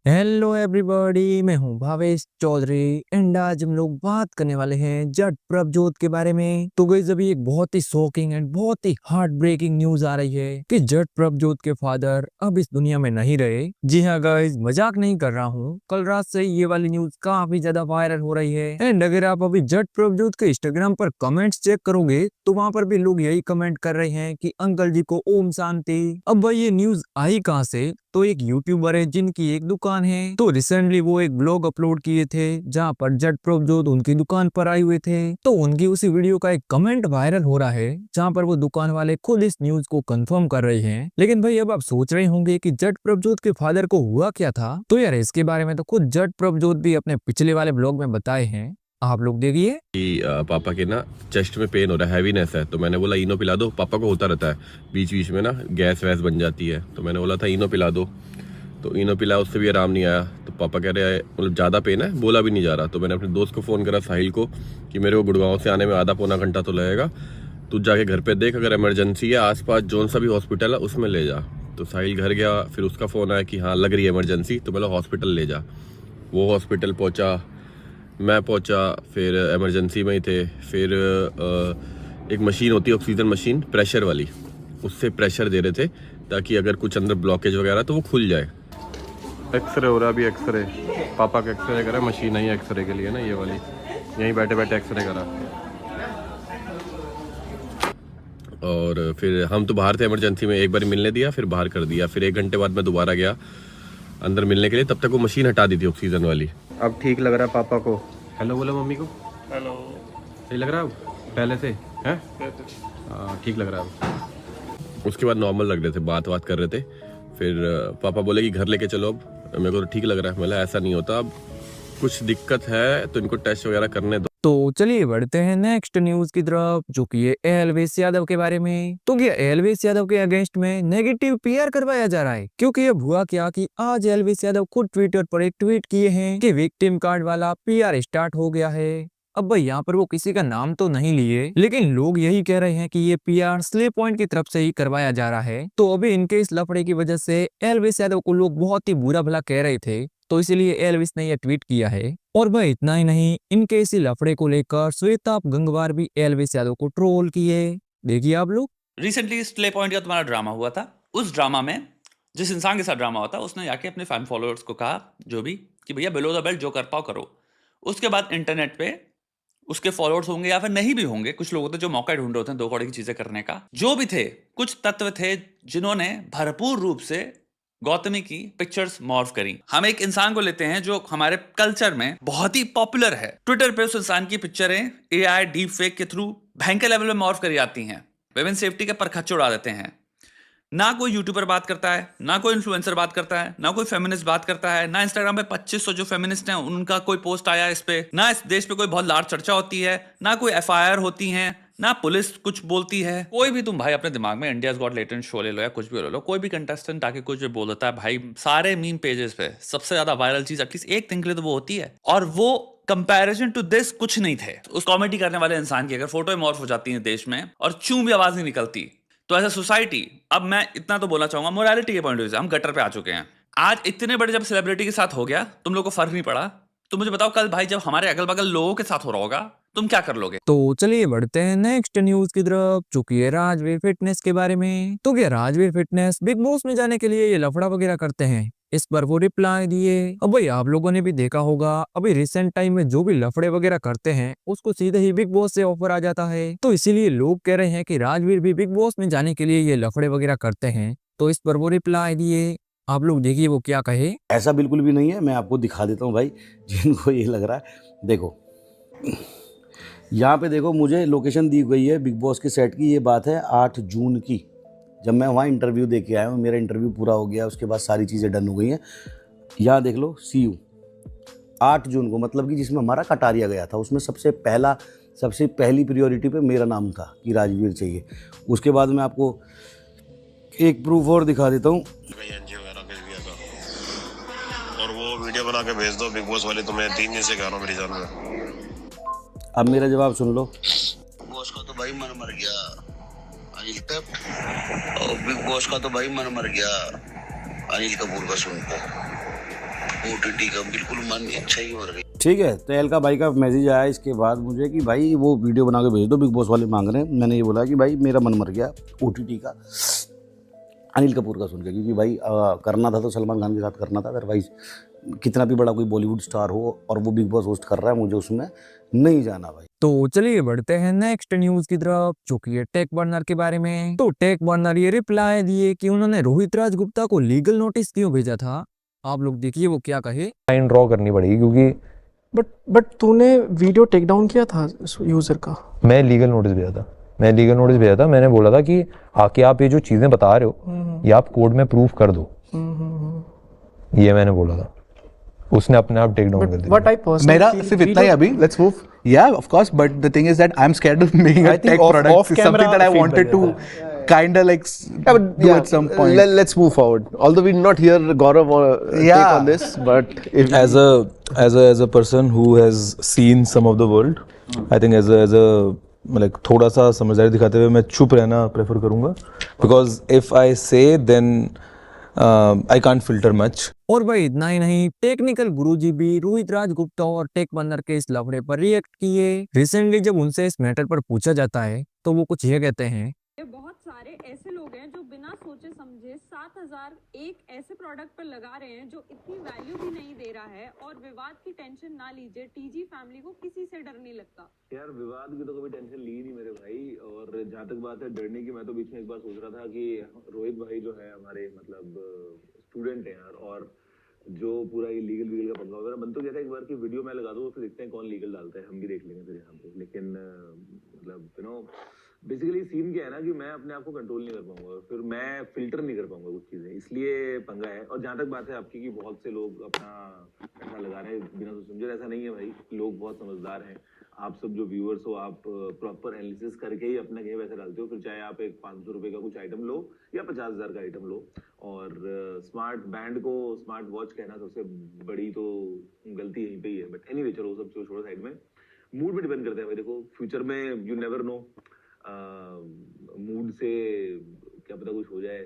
Hello everybody, मैं हूं Bhavesh Chaudhary and आज हम लोग बात करने वाले हैं जट प्रभजोत के बारे में। तो गाइस अभी एक बहुत ही शॉकिंग एंड बहुत ही हार्ट ब्रेकिंग न्यूज आ रही है कि जट प्रभजोत के फादर अब इस दुनिया में नहीं रहे। जी हाँ गाइस, मजाक नहीं कर रहा हूँ, कल रात से ये वाली न्यूज काफी ज्यादा वायरल हो रही है। एंड अगर आप अभी जट प्रभजोत के इंस्टाग्राम पर कमेंट्स चेक करोगे तो वहाँ पर भी लोग यही कमेंट कर रहे हैं कि अंकल जी को ओम शांति। अब भाई ये न्यूज आई कहाँ से? तो एक यूट्यूबर है जिनकी एक दुकान है, तो रिसेंटली वो एक ब्लॉग अपलोड किए थे जहां पर जट प्रभजोत उनकी दुकान पर आए हुए थे। तो उनकी उसी वीडियो का एक कमेंट वायरल हो रहा है जहां पर वो दुकान वाले खुद इस न्यूज को कंफर्म कर रहे हैं। लेकिन भाई अब आप सोच रहे होंगे कि जट प्रभजोत के फादर को हुआ क्या था, तो यार इसके बारे में तो खुद जट प्रभजोत भी अपने पिछले वाले ब्लॉग में बताए हैं, आप लोग देखिए। कि पापा के ना चेस्ट में पेन हो रहा है, हैवीनेस है, तो मैंने बोला इनो पिला दो। पापा को होता रहता है बीच बीच में ना गैस वैस बन जाती है, तो मैंने बोला था इनो पिला दो। तो इनो पिला, उससे भी आराम नहीं आया। तो पापा कह रहे हैं मतलब ज़्यादा पेन है, बोला भी नहीं जा रहा। तो मैंने अपने दोस्त को फ़ोन करा साहिल को कि मेरे को गुड़गांव से आने में आधा पौना घंटा तो लगेगा, तू जाके घर पे देख, अगर इमरजेंसी है आसपास जौन सा भी हॉस्पिटल है उसमें ले जा। तो साहिल घर गया, फिर उसका फ़ोन आया कि हाँ लग रही है इमरजेंसी, तो बोला हॉस्पिटल ले जा। वो हॉस्पिटल पहुँचा, मैं पहुंचा, फिर इमरजेंसी में ही थे। फिर एक मशीन होती है ऑक्सीजन मशीन प्रेशर वाली, उससे प्रेशर दे रहे थे ताकि अगर कुछ अंदर ब्लॉकेज वगैरह तो वो खुल जाए। एक्सरे हो रहा है अभी, एक्सरे पापा का एक्सरे करा, मशीन नहीं है एक्सरे के लिए ना ये वाली, यहीं बैठे बैठे एक्सरे करा। और फिर हम तो बाहर थे इमरजेंसी में, एक बार मिलने दिया फिर बाहर कर दिया। फिर 1 घंटे बाद मैं दोबारा गया अंदर मिलने के लिए, तब तक वो मशीन हटा दी थी ऑक्सीजन वाली। अब ठीक लग रहा है पापा को। हेलो बोलो मम्मी को। हेलो। सही लग रहा है पहले से हैं? हाँ ठीक लग रहा है। उसके बाद नॉर्मल लग रहे थे, बात कर रहे थे। फिर पापा बोले कि घर लेके चलो। अब मेरे को तो ठीक लग रहा है। मतलब ऐसा नहीं होता, अब कुछ दिक्कत है तो इनको टेस्ट वगैरह करने दो। तो चलिए बढ़ते हैं नेक्स्ट न्यूज की तरफ, जो कि ये एलवीस यादव के बारे में। तो क्या एलवीस यादव के अगेंस्ट में नेगेटिव पीआर करवाया जा रहा है? क्योंकि अब हुआ क्या कि आज एलवीस यादव खुद ट्विटर पर एक ट्वीट किए हैं कि विक्टिम कार्ड वाला पीआर स्टार्ट हो गया है। अब भाई यहाँ पर वो किसी का नाम तो नहीं लिए, लेकिन लोग यही कह रहे हैं कि ये पीआर स्ले पॉइंट की तरफ से ही करवाया जा रहा है। तो अभी इनके इस लफड़े की वजह से एलवीस यादव को लोग बहुत ही बुरा भला कह रहे थे, तो इसीलिए एलविस ने यह ट्वीट किया है। और भाई इतना ही नहीं, इनके इसी लफड़े को लेकर श्वेता गंगवार भी एलविस यादव को ट्रोल किए। देखिए आप लोग। रिसेंटली स्ले पॉइंट का तुम्हारा ड्रामा हुआ था। उस ड्रामा में जिस इंसान के साथ ड्रामा होता उसने जाके अपने फैन फॉलोअर्स को कहा जो भी कि भैया बिलो द बेल्ट जो कर पाओ करो। उसके बाद इंटरनेट पे उसके फॉलोअर्स होंगे या फिर नहीं भी होंगे, कुछ लोग होते जो मौका ढूंढ रहे होते हैं दो कौड़ी की चीजें करने का। जो भी थे, कुछ तत्व थे जिन्होंने भरपूर रूप से गौतमी की पिक्चर्स मॉर्फ करी। हम एक इंसान को लेते हैं जो हमारे कल्चर में बहुत ही पॉपुलर है। ट्विटर पे उस इंसान की पिक्चरें एआई डीप फेक के थ्रू भयंकर लेवल में मॉर्फ करी जाती हैं। विमेन सेफ्टी के परखच्चे उड़ा देते हैं। ना कोई यूट्यूबर बात करता है, ना कोई इन्फ्लुएंसर बात करता है, ना कोई फेमिनिस्ट बात करता है, ना इंस्टाग्राम पे 2500 जो फेमिनिस्ट हैं उनका कोई पोस्ट आया इस पे, ना इस देश पे कोई बहुत लार्ज चर्चा होती है, ना कोई एफआईआर होती है, ना पुलिस कुछ बोलती है। कोई भी तुम भाई अपने दिमाग में इंडियाज गॉट लेटेंट शो ले लो या कुछ भी ले लो, कोई भी कंटेस्टेंट आके कुछ भी बोल देता है भाई, सारे मीम पेजेस पे सबसे ज्यादा वायरल चीज एटलीस्ट एक दिन के लिए तो वो होती है। और वो कंपैरिजन टू दिस कुछ नहीं थे। उस कॉमेडी करने वाले इंसान की अगर फोटो मॉर्फ हो जाती है देश में और चूं भी आवाज नहीं निकलती, तो ऐसा सोसाइटी, अब मैं इतना तो बोलना चाहूंगा मोरालिटी के पॉइंट ऑफ व्यू से हम गटर पे आ चुके हैं। आज इतने बड़े जब सेलिब्रिटी के साथ हो गया, तुम लोग को फर्क नहीं पड़ा, तो मुझे बताओ कल भाई जब हमारे अगल बगल लोगों के साथ हो रहा होगा तुम क्या कर लोगे? तो चलिए बढ़ते हैं नेक्स्ट न्यूज की तरफ, जो कि है राजवीर फिटनेस के बारे में। तो क्या राजवीर फिटनेस बिग बॉस में जाने के लिए ये लफड़ा वगैरह करते हैं? इस पर वो रिप्लाई दिए। अब भाई आप लोगों ने भी देखा होगा, अभी रिसेंट टाइम में जो भी लफड़े वगैरह करते हैं उसको सीधे ही बिग बॉस से ऑफर आ जाता है। तो इसीलिए लोग कह रहे हैं कि राजवीर भी बिग बॉस में जाने के लिए ये लफड़े वगैरह करते हैं। तो इस पर वो रिप्लाई दिए, आप लोग देखिए वो क्या कहे। ऐसा बिल्कुल भी नहीं है, मैं आपको दिखा देता हूँ भाई जिनको ये लग रहा है। देखो यहाँ पे देखो, मुझे लोकेशन दी गई है बिग बॉस के सेट की। ये बात है 8 जून की, जब मैं वहाँ इंटरव्यू दे के आया हूँ। मेरा इंटरव्यू पूरा हो गया, उसके बाद सारी चीज़ें डन हो गई हैं। यहाँ देख लो, सी यू 8 जून को, मतलब कि जिसमें हमारा कटारिया गया था, उसमें सबसे पहली प्रायोरिटी पे मेरा नाम था कि राजवीर चाहिए। उसके बाद मैं आपको एक प्रूफ और दिखा देता हूँ। और वो वीडियो बना के भेज दो बिग बॉस वाले, तुम्हें 3 दिन से कह रहा हूँ मेरी जान में। अब मेरा जवाब सुन लो। बॉस का तो भाई मन मर गया अनिल तक, और बिग बॉस का तो भाई मन मर गया अनिल कपूर का सुनकर। ओटीटी का बिल्कुल मन इच्छा ही मर गई। ठीक है, तो एलका भाई का मैसेज आया इसके बाद मुझे कि भाई वो वीडियो बना के भेज दो, बिग बॉस वाले मांग रहे हैं। मैंने ये बोला कि भाई मेरा मन मर गया ओटीटी का, अनिल कपूर का सुन के, क्योंकि भाई करना था तो सलमान खान के साथ करना था। अदरवाइज कितना भी बड़ा कोई बॉलीवुड स्टार हो और वो बिग बॉस होस्ट कर रहा है, मुझे उसमें नहीं जाना भाई। तो चलिए बढ़ते हैं नेक्स्ट न्यूज की तरफ, जो कि है टेक बर्नर के बारे में। तो टेक बर्नर ये रिप्लाई दिए कि उन्होंने रोहित राज गुप्ता को लीगल नोटिस क्यों भेजा था। आप लोग देखिए वो क्या कहे। लाइन ड्रॉ करनी पड़ेगी क्योंकि बट तूने वीडियो टेक डाउन किया था यूजर का। मैं लीगल नोटिस भेजा था। मैंने बोला था कि आके आप ये जो चीजें बता रहे हो ये आप कोर्ट में प्रूफ कर दो, ये मैंने बोला था। उसने अपने आप टेक डाउन कर दिया। What I personally मेरा feel, सिर्फ इतना ही अभी, let's move. Yeah, of course, but the thing is that I'm scared of making a I think tech product. off It's something camera that I feel wanted better. to kind of like do at some point. Let's move forward. Although we not hear Gaurav take Yeah. on this, but if as a person who has seen some of the world, I think as a like थोड़ा सा समझदारी दिखाते हुए मैं चुप रहना prefer करूंगा, because if I say then I can't filter much. और भाई इतना ही नहीं, टेक्निकल गुरुजी भी रोहित राज गुप्ता और टेक बर्नर के इस लफड़े पर रिएक्ट किए। रिसेंटली जब उनसे इस मैटर पर पूछा जाता है तो वो कुछ ये कहते हैं। बहुत सारे ऐसे लोग हैं जो बिना सोचे समझे 7,000 एक ऐसे प्रोडक्ट पर लगा रहे हैं जो इतनी वैल्यू भी नहीं दे रहा है, और विवाद की टेंशन ना लीजिए, टीजी फैमिली को किसी से डर नहीं लगता। यार विवाद की तो कभी टेंशन ली नहीं मेरे भाई, और जहाँ तक बात है डरने की, मैं तो बीच में एक बार सोच रहा था कि रोहित भाई जो है हमारे मतलब स्टूडेंट हैं यार, और जो पूरा ये लीगल वीगल का पंगा वगैरह, मन तो कहता है एक बार की वीडियो मैं लगा दूँ, फिर देखते हैं कौन लीगल डालता है, हम भी देख लेंगे फिर यहाँ पे। लेकिन मतलब यू नो बेसिकली सीन क्या है ना कि मैं अपने आप को कंट्रोल नहीं कर पाऊंगा, फिर मैं फिल्टर नहीं कर पाऊंगा कुछ चीजें, इसलिए पंगा है। और जहाँ तक बात है आपकी कि बहुत से लोग अपना पैसा लगा रहे हैं बिना सोच समझे, ऐसा नहीं है भाई, लोग बहुत समझदार हैं। आप सब जो व्यूअर्स हो, आप प्रॉपर एनालिसिस करके ही अपना कहीं पैसा डालते हो, फिर चाहे आप एक 500 रुपए का कुछ आइटम लो या 50,000 का आइटम लो। और स्मार्ट बैंड को स्मार्ट वॉच कहना सबसे बड़ी तो गलती यहीं पे ही है। बट एनीवे चलो सब छोड़ो साइड में, मूड पे डिपेंड करता है भाई। देखो फ्यूचर में यू नेवर नो, मूड से क्या पता कुछ हो जाए,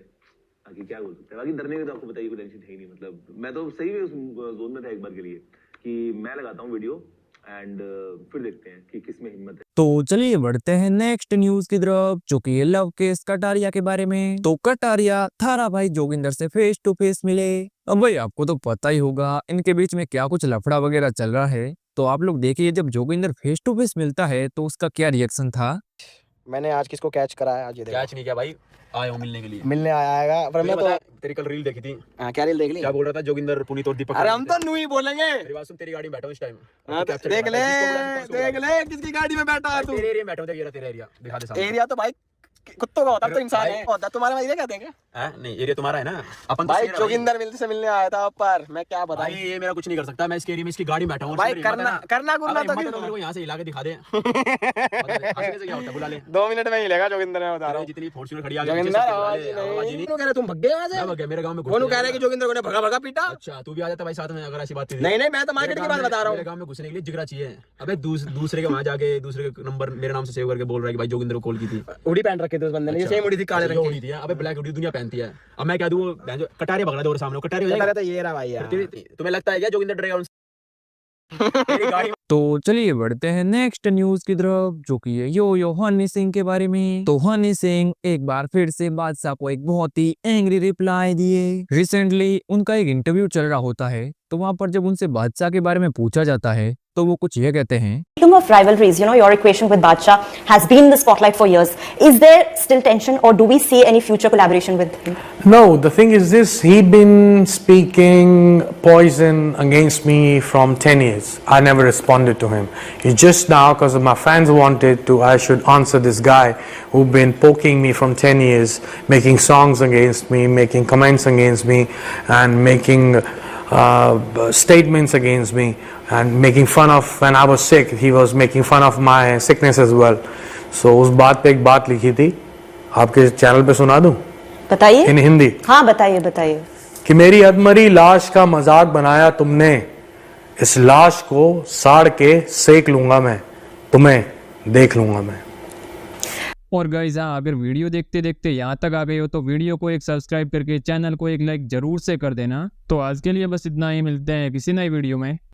बाकी क्या बोल सकते हैं। बाकी डरने की तो आपको बताइए कोई टेंशन है ही नहीं। मतलब मैं तो सही में उस जोन में था एक बार के लिए कि मैं लगाता हूँ वीडियो एंड फिर देखते हैं कि किस में हिम्मत है। तो चलिए बढ़ते हैं नेक्स्ट न्यूज की तरफ, जो कि लव केस कटारिया के बारे में। तो कटारिया थारा भाई जोगिंदर से फेस टू फेस मिले। अब भाई आपको तो पता ही होगा इनके बीच में क्या कुछ लफड़ा वगैरह चल रहा है। तो आप लोग देखिए जब जोगिंदर फेस टू फेस मिलता है तो उसका क्या रिएक्शन था। मैंने आज किसको कैच कराया, आज ये देखो। कैच नहीं किया भाई, आया हूँ मिलने के लिए। मिलने आएगा, पर मैं तो तेरी कल रील देखी थी। हाँ, क्या रील देख ली? क्या बोल रहा था जोगिंदर, पुनीत और दीपक? अरे हम तो नू ही बोलेंगे। मेरी बात सुन, तेरी गाड़ी में बैठा हूँ इस टाइम। हाँ, देख ले किसकी गाड़ी में बैठा है तू। तेरे एरिया में बैठा हूँ, तेरा एरिया दिखा दे सामने। एरिया तो भाई कुत्तों का होता है, तो इंसान है होता। तुम्हारा एरिया क्या देंगे? नहीं एरिया तुम्हारा है ना, अपन भाई जोगिंदर मिलते से मिलने आया था, पर मैं क्या बताऊं। भाई ये मेरा कुछ नहीं कर सकता, मैं इसके एरिया में इसकी गाड़ी में बैठा हूँ। भाई करना गुरना तो मेरे को यहाँ से हिला के दिखा दे। हंसने से क्या होता है, बुला ले। 2 मिनट में ही लेगा जोगिंदर, मैं बता रहा हूँ। जितनी फॉर्च्यूनर खड़ी आ गई जोगिंदर आवाज नहीं कह रहे, तुम भग गए वहां से। मैं मेरे गांव में कौन कह रहा है कि जोगिंदर को ने भगा पीटा? अच्छा तू भी आ जाता भाई साथ में, अगर ऐसी बात थी। नहीं मैं तो मार्केट की बात बता रहा हूँ। मेरे गांव में घुसने के लिए जिगरा चाहिए। अबे दूसरे के वहां जाके दूसरे के नंबर मेरे नाम से सेव करके बोल रहा है कि भाई जोगिंदर को कॉल की थी। उड़ी पहन रखे थे उस बंदे ने, सेम उड़ी थी काले रंग की। थी। अबे ब्लैक उड़ी दुनिया पहनती है। अब मैं क्या दूं, वो कटारे पकड़ा दे और सामने कटारे हो जाएगा। तो ये रहा भाई यार। तुम्हें लगता है क्या जोगिंदर डरेगा उनसे? तो चलिए बढ़ते हैं नेक्स्ट न्यूज की तरफ, जो कि है यो हनी सिंह के बारे में। तो हनी सिंह एक बार फिर से बादशाह को एक बहुत ही एंग्री रिप्लाई दिए। रिसेंटली उनका एक इंटरव्यू चल रहा होता है, तो वहां पर जब उनसे बादशाह के बारे में पूछा जाता है तो वो कुछ ये कहते हैं। Of rivalries, you know, your equation with Badshah has been in the spotlight for years. Is there still tension, or do we see any future collaboration with him? No, the thing is this: he been speaking poison against me from 10 years. I never responded to him. It's just now because my fans wanted to, I should answer this guy who been poking me from 10 years, making songs against me, making comments against me, and making statements against me, and making fun of when I was sick. He was making fun of my sickness as well. So उस बात पे एक बात लिखी थी, आपके channel पे सुना दूं? बताइए। इन हिंदी। हाँ बताइए। कि मेरी अधमरी लाश का मजाक बनाया तुमने, इस लाश को साड़ के सेक लूंगा मैं, तुम्हें देख लूंगा मैं। और गाइस अगर वीडियो देखते देखते यहाँ तक आ गए हो तो वीडियो को एक सब्सक्राइब करके चैनल को एक लाइक जरूर से कर देना। तो आज के लिए बस इतना ही, मिलते हैं किसी नई वीडियो में।